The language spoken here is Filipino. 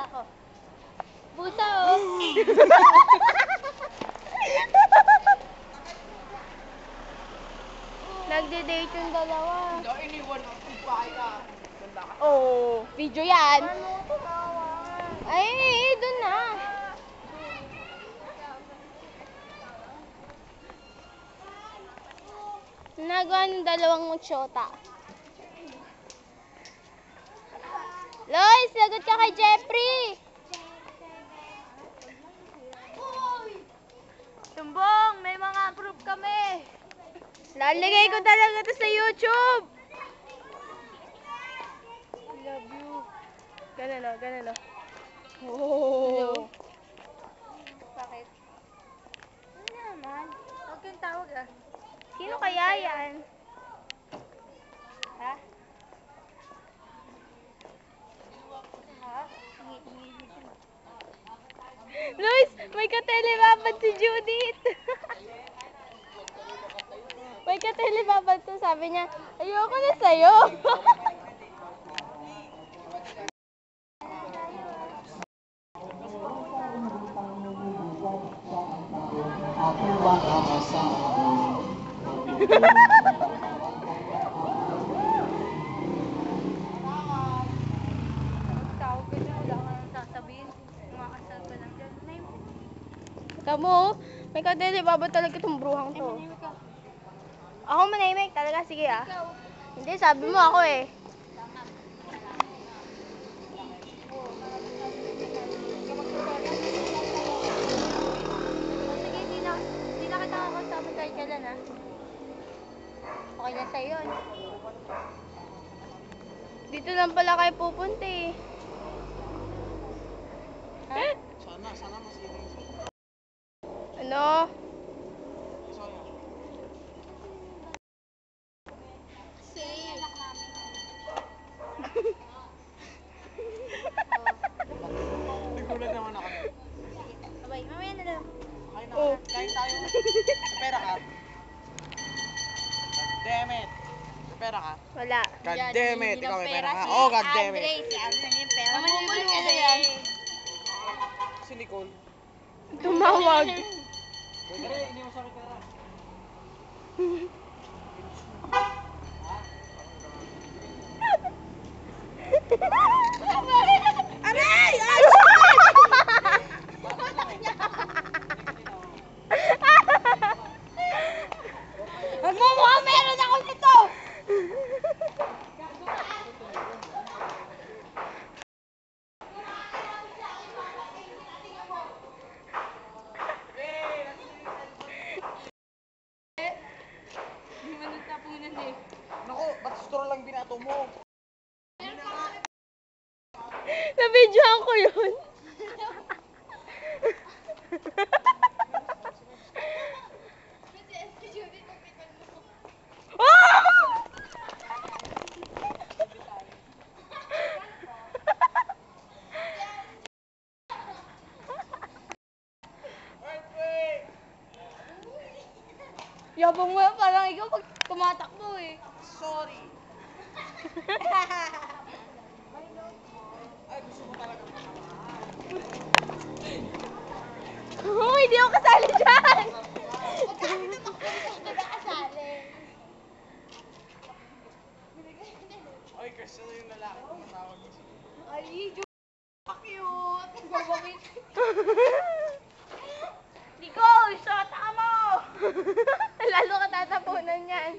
busa ko. Busa, oh. Nagde-date yung dalawa. Hindi, iniwan ang kumpay ka. Ganda ka. Oh, video yan. Ay, doon na. Nagawa ng dalawang magsyota. Lois, lagot ka kay Jeffrey. Tumbong, may mga group kami. Lalagay ko talaga to sa YouTube. Love you. Ganun o, ganun o. Oh. Bakit? Ano naman? Huwag kang tawag ah. Sino kaya yan? Ha? Ha? Luis, may katelebabad si Judith. May katelebabad to, sabi niya, ayoko na sa'yo. Kamu, may katelebabad talaga itong bruhang to. Ako manahimik talaga, sige ah. Hindi, sabi mo ako eh. Sige, hindi na kita kakasama kahit kailan ah. Okay na sa'yo yun. Dito lang pala kayo pupunta eh. Ha? Sana masiling sa'yo. Ano? Nagulat naman ako. Abay, mamaya na lang. Kain na. Oh. Kain tayo. May pera ka? Damn it. May pera ka? Wala. God damn it. Ikaw may pera ka? Oh, God damn it. Mamumulong ka yan. Si Nicole. Tumawag. Pero hindi mo sabi pera. Aray! Magmumukha meron ako nito! Hindi mo nagtapunan eh. Naku, ba't straw lang binato mo? Nabidyohan ko yun. Yabang mo yan, parang ikaw pag tumatakbo eh. Sorry. Ay, gusto mo talaga makamahan. Oh, hindi ako kasali dyan! Ay, Crystal yung lalaki tumatawag mo siya. Ay, cute! Babakit. Nicole, shota ka mo! Lalo ka tatapunan yan.